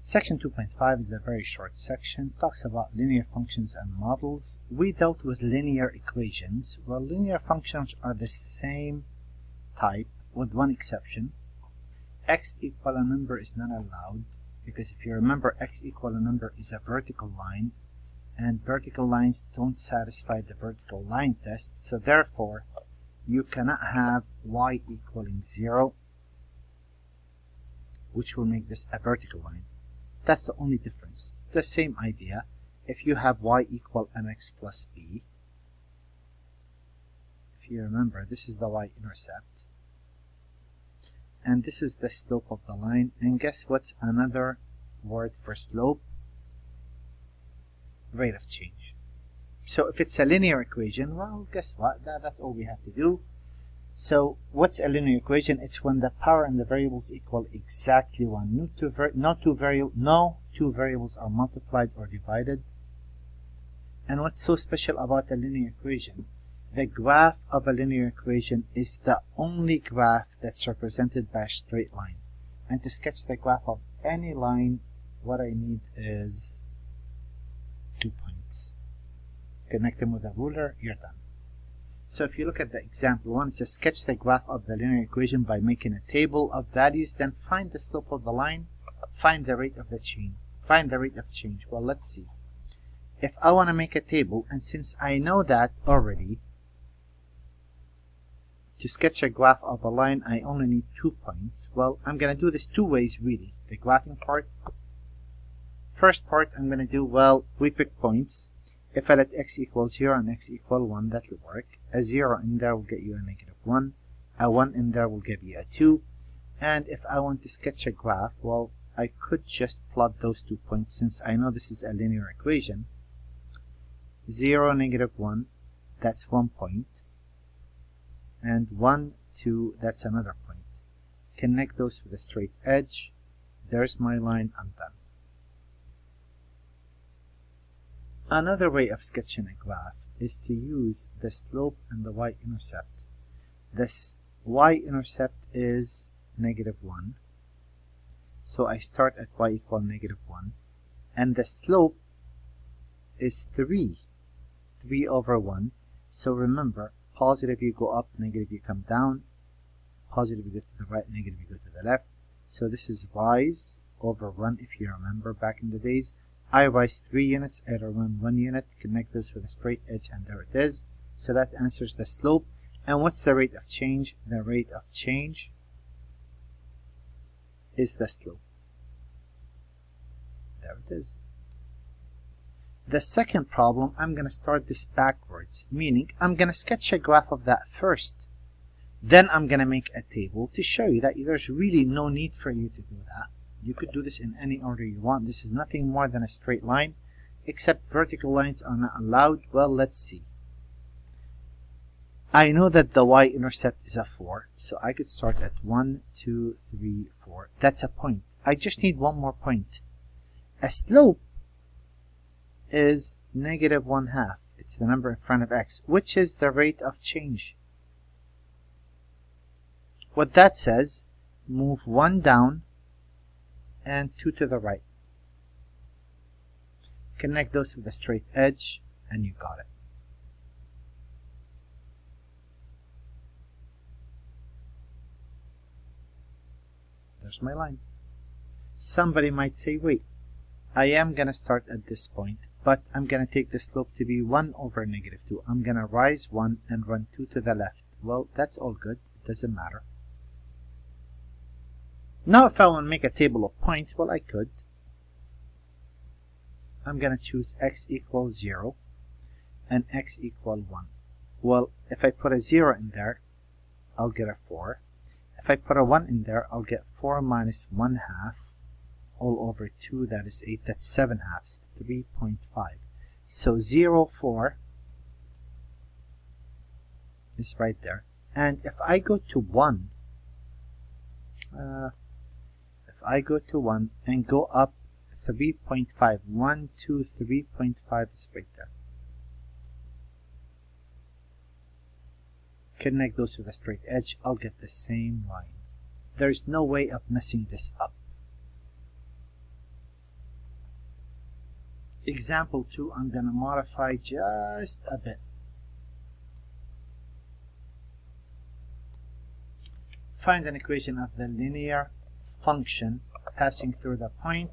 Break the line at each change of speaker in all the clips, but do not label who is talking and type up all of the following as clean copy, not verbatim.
Section 2.5 is a very short section, talks about linear functions and models. We dealt with linear equations. Well, linear functions are the same type with one exception. X equal a number is not allowed because if you remember, x equal a number is a vertical line and vertical lines don't satisfy the vertical line test, so therefore you cannot have y equaling 0, which will make this a vertical line. That's the only difference. The same idea. If you have y equal mx plus b, if you remember, this is the y-intercept, and this is the slope of the line, and guess what's another word for slope? Rate of change. So if it's a linear equation, well, guess what? That's all we have to do. So what's a linear equation? It's when the power and the variables equal exactly 1. No two variables are multiplied or divided. And what's so special about a linear equation? The graph of a linear equation is the only graph that's represented by a straight line. And to sketch the graph of any line, what I need is 2 points. Connect them with a ruler, you're done. So if you look at the example 1, it says sketch the graph of the linear equation by making a table of values, then find the slope of the line, find the rate of the change. Find the rate of change. Well, let's see. If I want to make a table, and since I know that already, to sketch a graph of a line, I only need 2 points. Well, I'm going to do this 2 ways, really. The graphing part. First part, I'm going to do, well, we pick points. If I let x equal 0 and x equal 1, that will work. A 0 in there will get you a -1. A 1 in there will give you a 2. And if I want to sketch a graph, well, I could just plot those 2 points since I know this is a linear equation. 0, -1, that's 1 point. And 1, 2, that's another point. Connect those with a straight edge. There's my line, I'm done. Another way of sketching a graph is to use the slope and the y-intercept. This y-intercept is -1. So I start at y equal -1. And the slope is 3 over 1. So remember, positive you go up, negative you come down. Positive you go to the right, negative you go to the left. So this is rise over 1 if you remember back in the days. I rise 3 units, I run 1 unit, connect this with a straight edge, and there it is. So that answers the slope. And what's the rate of change? The rate of change is the slope. There it is. The second problem, I'm going to start this backwards, meaning I'm going to sketch a graph of that first. Then I'm going to make a table to show you that there's really no need for you to do that. You could do this in any order you want. This is nothing more than a straight line, except vertical lines are not allowed. Well, let's see. I know that the y-intercept is a 4, so I could start at 1, 2, 3, 4. That's a point. I just need one more point. A slope is -1/2. It's the number in front of x, which is the rate of change. What that says, move 1 down and 2 to the right. Connect those with a straight edge, and you got it. There's my line. Somebody might say, wait, I am going to start at this point, but I'm going to take the slope to be 1 over -2. I'm going to rise 1 and run 2 to the left. Well, that's all good. It doesn't matter. Now if I want to make a table of points, well, I could. I'm going to choose x equals 0 and x equal 1. Well, if I put a 0 in there, I'll get a 4. If I put a 1 in there, I'll get 4 minus 1/2 all over 2, that is 8, that's 7/2, 3.5. So 0, 4 is right there. And if I go to 1, and go up 3.5, 1, 2, 3.5 is right there. Connect those with a straight edge, I'll get the same line. There's no way of messing this up. example 2, I'm going to modify just a bit. Find an equation of the linear function passing through the point,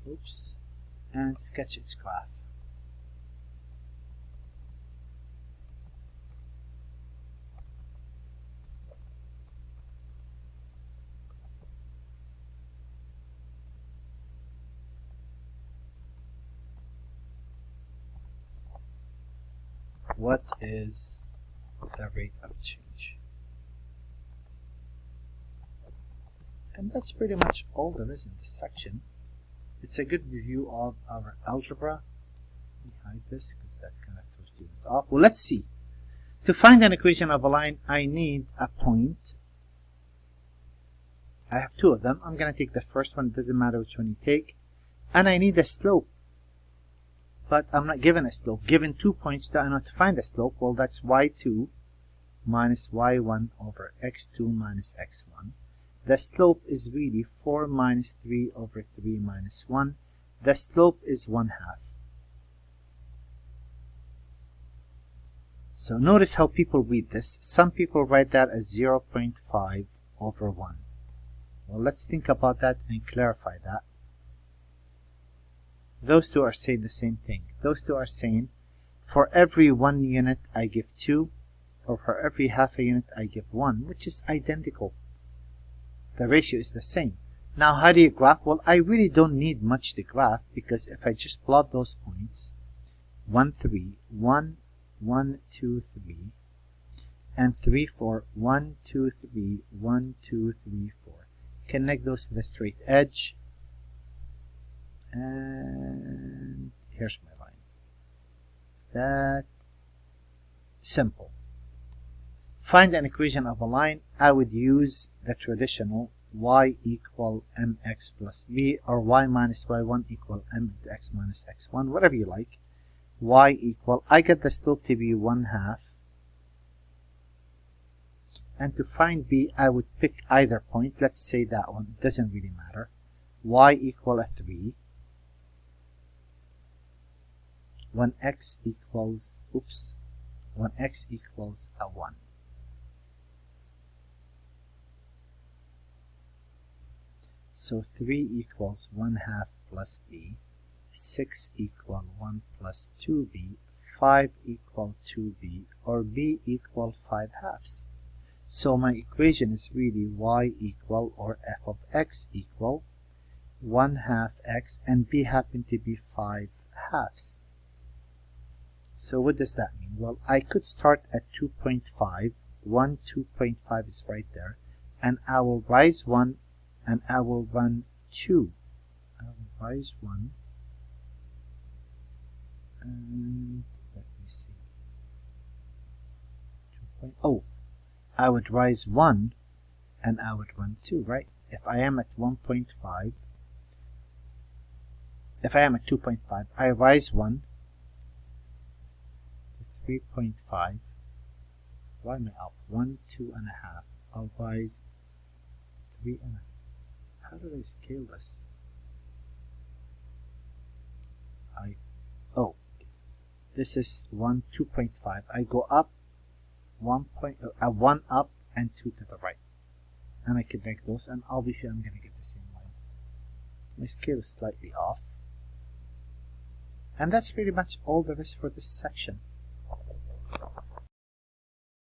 oops, and sketch its graph. What is the rate of change? And that's pretty much all there is in this section. It's a good review of our algebra. Let me hide this because that kind of throws students off. Well, let's see. To find an equation of a line, I need a point. I have two of them. I'm going to take the first one. It doesn't matter which one you take. And I need a slope. But I'm not given a slope. Given 2 points, do I know to find the slope? Well, that's y2 minus y1 over x2 minus x1. The slope is really 4 minus 3 over 3 minus 1. The slope is 1/2. So notice how people read this. Some people write that as 0.5 over 1. Well, let's think about that and clarify that. Those two are saying the same thing. Those two are saying for every 1 unit I give 2, or for every half a unit I give 1, which is identical. The ratio is the same. Now, how do you graph? Well, I really don't need much to graph, because if I just plot those points, 1, 3, 1, 1, 2, 3, and 3, 4, 1, 2, 3, 1, 2, 3, 4. Connect those with a straight edge. And here's my line. That simple. Find an equation of a line. I would use the traditional y equal mx plus b, or y minus y1 equal m into x minus x1, whatever you like. Y equal, I get the slope to be 1/2. And to find b, I would pick either point. Let's say that one. It doesn't really matter. Y equal a 3. When x equals, when x equals a 1. So 3 equals 1/2 plus b, 6 equal 1 plus 2b, 5 equal 2b, or b equal 5/2. So my equation is really y equal, or f of x equal 1/2 x, and b happen to be 5/2. So what does that mean? Well, I could start at 2.5. 2.5 is right there. And I will rise 1, and I will run 2. I will rise 1. And let me see. 2. I would rise 1, and I would run 2, right? If I am at 1.5, if I am at 2.5, I rise 1 to 3.5. Why am I up? 1, 2.5. I'll rise 3.5. How do I scale this? This is 2.5. I go up 1 up and 2 to the right. And I connect those, and obviously I'm going to get the same line. My scale is slightly off. And that's pretty much all there is for this section.